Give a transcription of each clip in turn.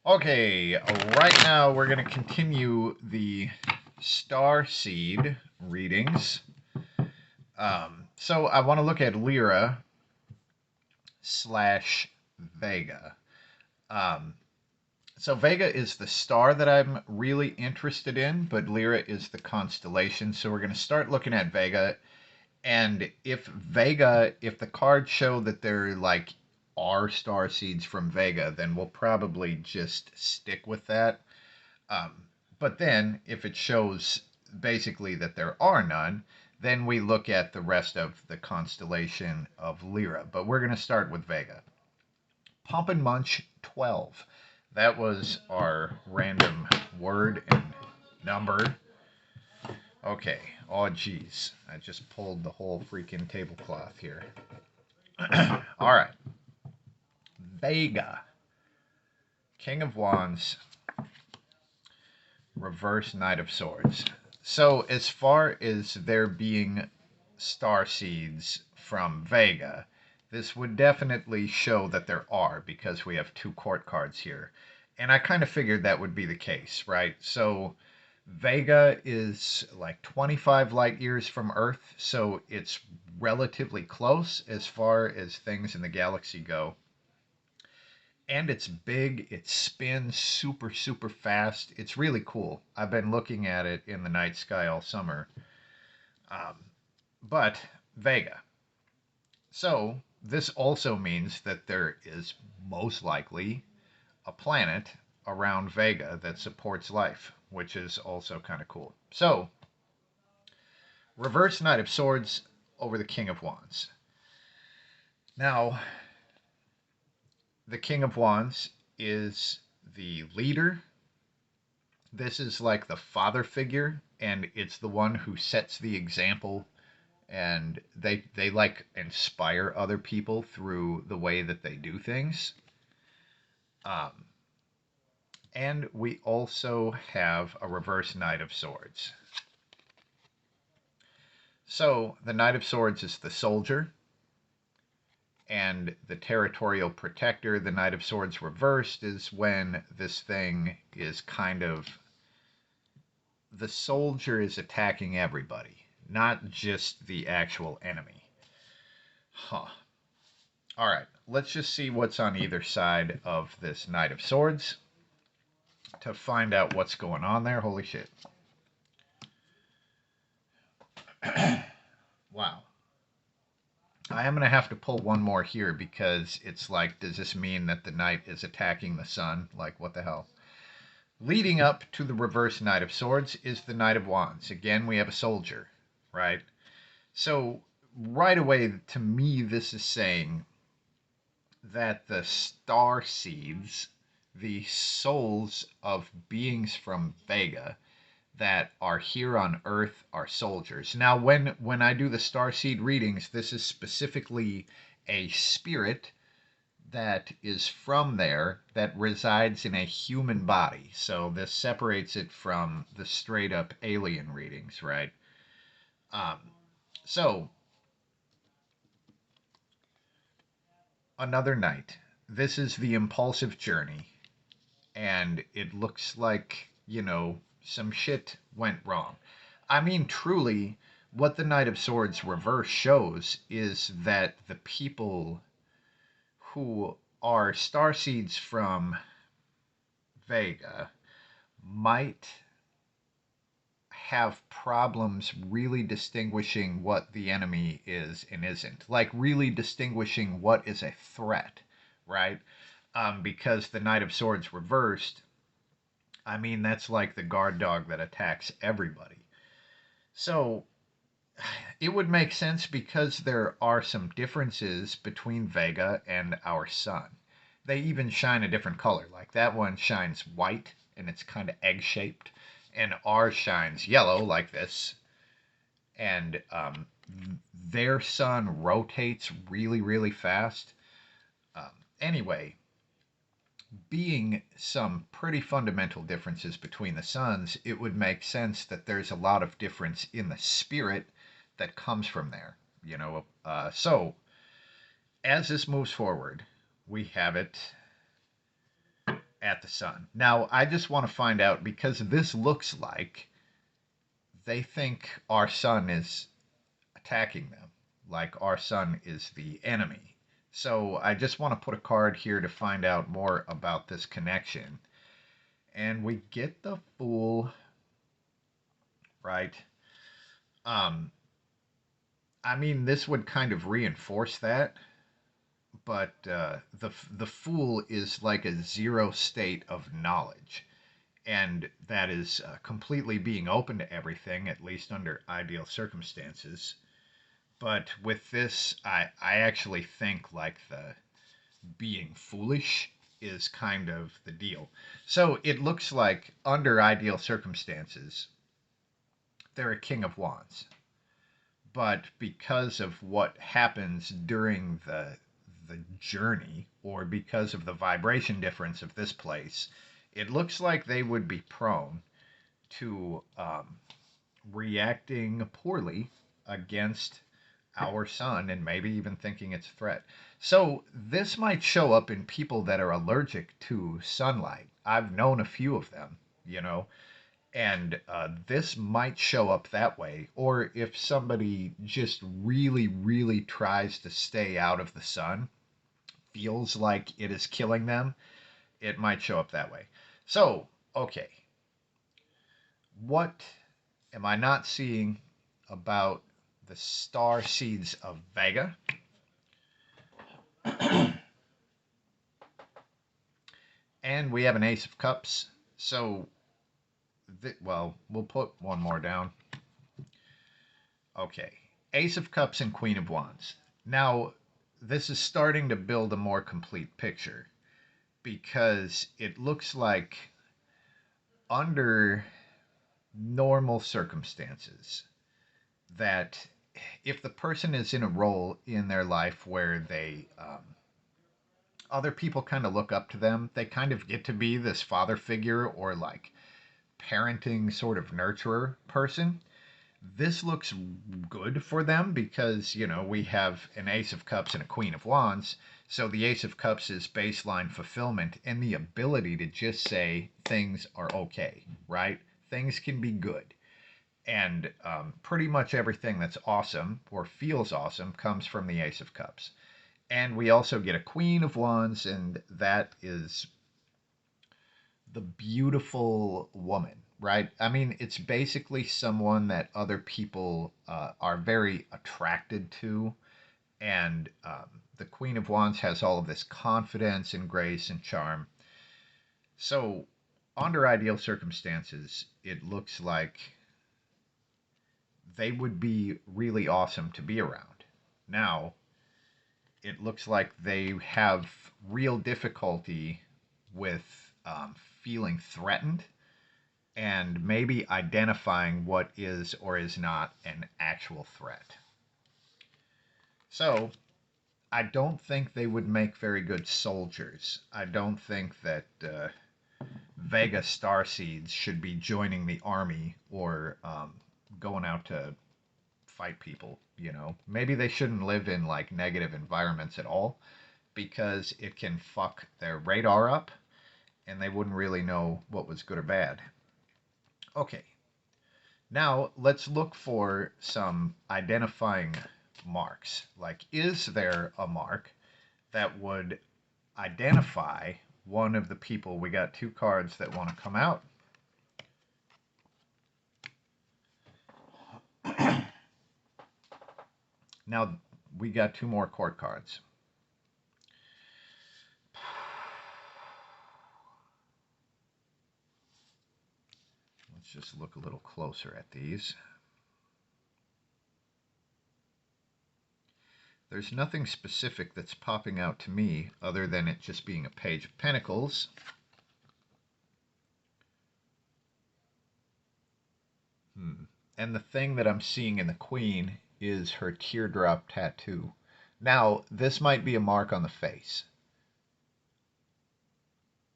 Okay, right now we're going to continue the starseed readings. So I want to look at Lyra slash Vega. Um, so Vega is the star that I'm really interested in, but Lyra is the constellation. So we're going to start looking at Vega. And if the cards show that they're like are star seeds from Vega, then we'll probably just stick with that. Um, but then, if it shows basically that there are none, then we look at the rest of the constellation of Lyra. But we're going to start with Vega. Pump and Munch 12. That was our random word and number. Okay. Oh, geez. I just pulled the whole freaking tablecloth here. All right. Vega. King of Wands, reverse Knight of Swords. So, as far as there being star seeds from Vega, this would definitely show that there are because we have two court cards here. And I kind of figured that would be the case, right? So, Vega is like 25 light years from Earth, so it's relatively close as far as things in the galaxy go. And it's big, it spins super, super fast. It's really cool. I've been looking at it in the night sky all summer. Um, but Vega. So, this also means that there is most likely a planet around Vega that supports life, which is also kind of cool. So, reverse Knight of Swords over the King of Wands. Now, the King of Wands is the leader. This is like the father figure, and it's the one who sets the example, and they like inspire other people through the way that they do things. Um, and we also have a reverse Knight of Swords. So the Knight of Swords is the soldier, and the territorial protector. The Knight of Swords reversed is when this thing is kind of the soldier is attacking everybody, not just the actual enemy. Huh. All right, let's just see what's on either side of this Knight of Swords to find out what's going on there. Holy shit. Wow. I am going to have to pull one more here because it's like, does this mean that the knight is attacking the sun? Like, what the hell? Leading up to the reverse Knight of Swords is the Knight of Wands. Again, we have a soldier, right? So, right away, to me, this is saying that the star seeds, the souls of beings from Vega that are here on Earth, are soldiers. Now, when I do the star seed readings, this is specifically a spirit that is from there that resides in a human body. So this separates it from the straight up alien readings, right? Um, so another night. This is the impulsive journey, and it looks like, some shit went wrong. I mean, truly, what the Knight of Swords reverse shows is that the people who are starseeds from Vega might have problems really distinguishing what the enemy is and isn't. Like, really distinguishing what is a threat, right? Because the Knight of Swords reversed, I mean, that's like the guard dog that attacks everybody. So, it would make sense because there are some differences between Vega and our sun. They even shine a different color. Like that one shines white and it's kind of egg shaped, and ours shines yellow like this. And their sun rotates really, really fast. Um, anyway, being some pretty fundamental differences between the suns, it would make sense that there's a lot of difference in the spirit that comes from there. So as this moves forward, we have it at the sun. Now, I just want to find out because this looks like they think our sun is attacking them, like our sun is the enemy. So I just want to put a card here to find out more about this connection. And we get the Fool, right? Um, I mean, this would kind of reinforce that, but the Fool is like a zero state of knowledge, and that is completely being open to everything, at least under ideal circumstances. But with this, I actually think like the being foolish is kind of the deal. So it looks like under ideal circumstances, they're a King of Wands. But because of what happens during the journey, or because of the vibration difference of this place, it looks like they would be prone to reacting poorly against our sun and maybe even thinking it's a threat. So this might show up in people that are allergic to sunlight. I've known a few of them, you know, and this might show up that way. Or if somebody just really, really tries to stay out of the sun, feels like it is killing them, it might show up that way. So, okay, what am I not seeing about the star seeds of Vega? And we have an Ace of Cups. So, well, we'll put one more down. Okay. Ace of Cups and Queen of Wands. Now, this is starting to build a more complete picture because it looks like under normal circumstances that if the person is in a role in their life where they other people kind of look up to them, they kind of get to be this father figure or like parenting sort of nurturer person. This looks good for them because, you know, we have an Ace of Cups and a Queen of Wands. So the Ace of Cups is baseline fulfillment and the ability to just say things are okay, right? Things can be good. And pretty much everything that's awesome or feels awesome comes from the Ace of Cups. And we also get a Queen of Wands, and that is the beautiful woman, right? I mean, it's basically someone that other people are very attracted to. And the Queen of Wands has all of this confidence and grace and charm. So, under ideal circumstances, it looks like they would be really awesome to be around. Now, it looks like they have real difficulty with feeling threatened and maybe identifying what is or is not an actual threat. So, I don't think they would make very good soldiers. I don't think that Vega starseeds should be joining the army or going out to fight people, you know. Maybe they shouldn't live in like negative environments at all because it can fuck their radar up and they wouldn't really know what was good or bad. Okay, now let's look for some identifying marks. Like, is there a mark that would identify one of the people? We got two cards that want to come out. Now we got two more court cards. Let's just look a little closer at these. There's nothing specific that's popping out to me other than it just being a Page of Pentacles. And the thing that I'm seeing in the Queen is her teardrop tattoo. Now, this might be a mark on the face.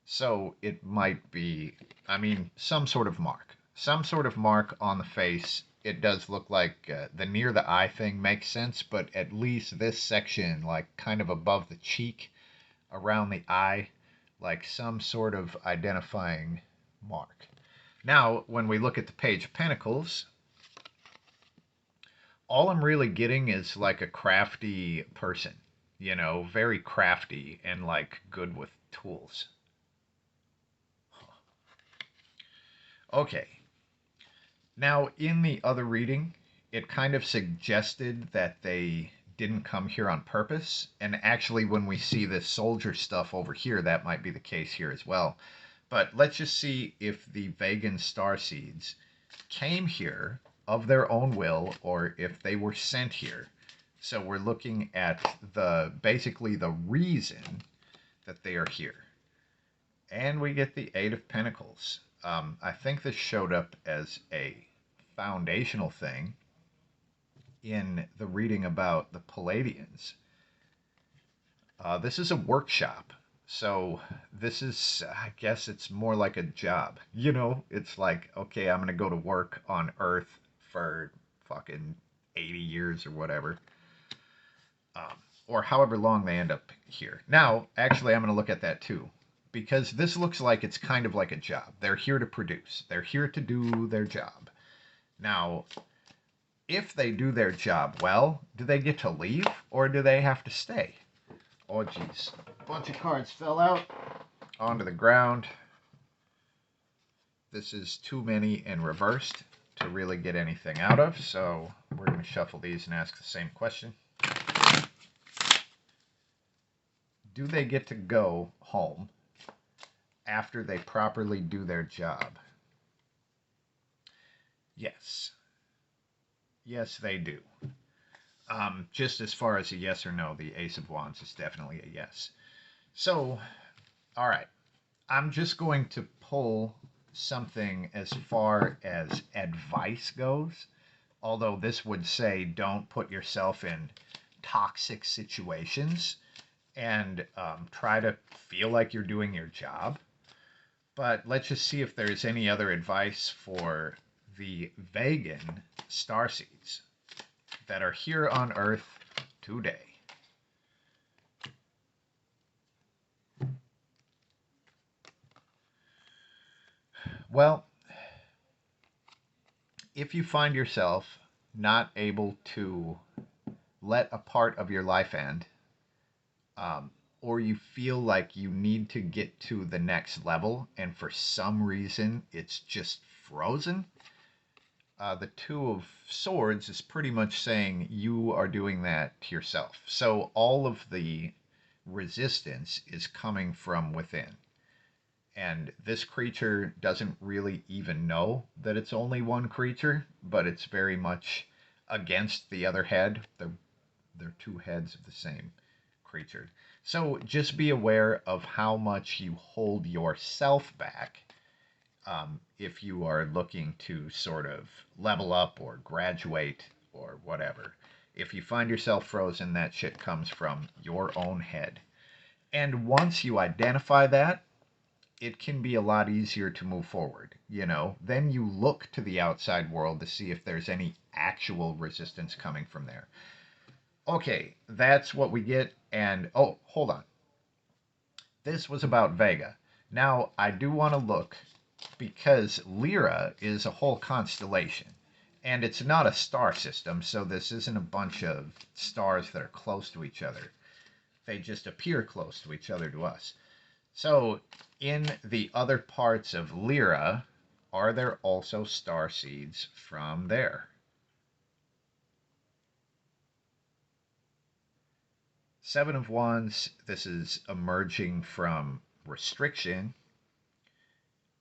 So it might be, I mean, some sort of mark. Some sort of mark on the face. It does look like the near the eye thing makes sense, but at least this section, like kind of above the cheek, around the eye, like some sort of identifying mark. Now, when we look at the Page of Pentacles, all I'm really getting is like a crafty person, you know, very crafty and like good with tools. Okay. Now, in the other reading, it kind of suggested that they didn't come here on purpose. And actually, when we see this soldier stuff over here, that might be the case here as well. But let's just see if the Vegan starseeds came here of their own will or if they were sent here. So we're looking at basically the reason that they are here. And we get the Eight of Pentacles. I think this showed up as a foundational thing in the reading about the Palladians. This is a workshop. So this is, I guess it's more like a job. You know, it's like, okay, I'm going to go to work on Earth for fucking 80 years or whatever. Or however long they end up here. Now, actually, I'm going to look at that too. Because this looks like it's kind of like a job. They're here to produce. They're here to do their job. Now, if they do their job well, do they get to leave or do they have to stay? Oh, geez. A bunch of cards fell out onto the ground. This is too many and reversed to really get anything out of, so we're going to shuffle these and ask the same question. Do they get to go home after they properly do their job? Yes. Yes, they do. Just as far as a yes or no, the Ace of Wands is definitely a yes. So, all right. I'm just going to pull something as far as advice goes. Although this would say don't put yourself in toxic situations and try to feel like you're doing your job. But let's just see if there's any other advice for the Vegan starseeds that are here on Earth today. Well, if you find yourself not able to let a part of your life end, or you feel like you need to get to the next level and for some reason it's just frozen, the Two of Swords is pretty much saying you are doing that to yourself. So all of the resistance is coming from within. And this creature doesn't really even know that it's only one creature, but it's very much against the other head. They're two heads of the same creature. So just be aware of how much you hold yourself back if you are looking to sort of level up or graduate or whatever. If you find yourself frozen, that shit comes from your own head. And once you identify that, it can be a lot easier to move forward, you know? Then you look to the outside world to see if there's any actual resistance coming from there. Okay, that's what we get. And, oh, hold on. This was about Vega. Now, I do want to look because Lyra is a whole constellation. And it's not a star system, so this isn't a bunch of stars that are close to each other. They just appear close to each other to us. So, in the other parts of Lyra, are there also starseeds from there? Seven of Wands, this is emerging from restriction.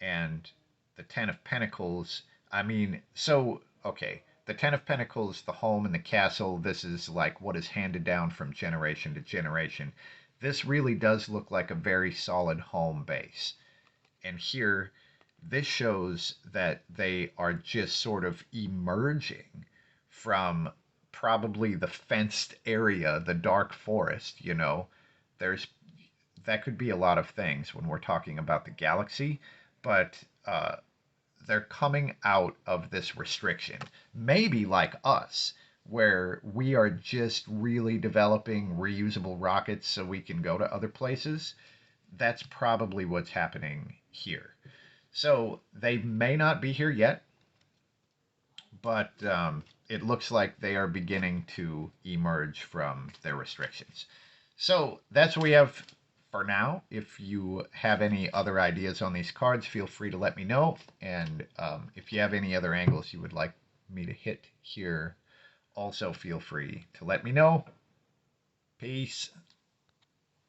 And the Ten of Pentacles, I mean, so, okay, the Ten of Pentacles, the home and the castle, this is like what is handed down from generation to generation. This really does look like a very solid home base. And here, this shows that they are just sort of emerging from probably the fenced area, the dark forest, you know. That could be a lot of things when we're talking about the galaxy, but they're coming out of this restriction. Maybe like us, where we are just really developing reusable rockets so we can go to other places. that's probably what's happening here. So they may not be here yet, but it looks like they are beginning to emerge from their restrictions. So that's what we have for now. If you have any other ideas on these cards, feel free to let me know. And if you have any other angles you would like me to hit here, also feel free to let me know. Peace.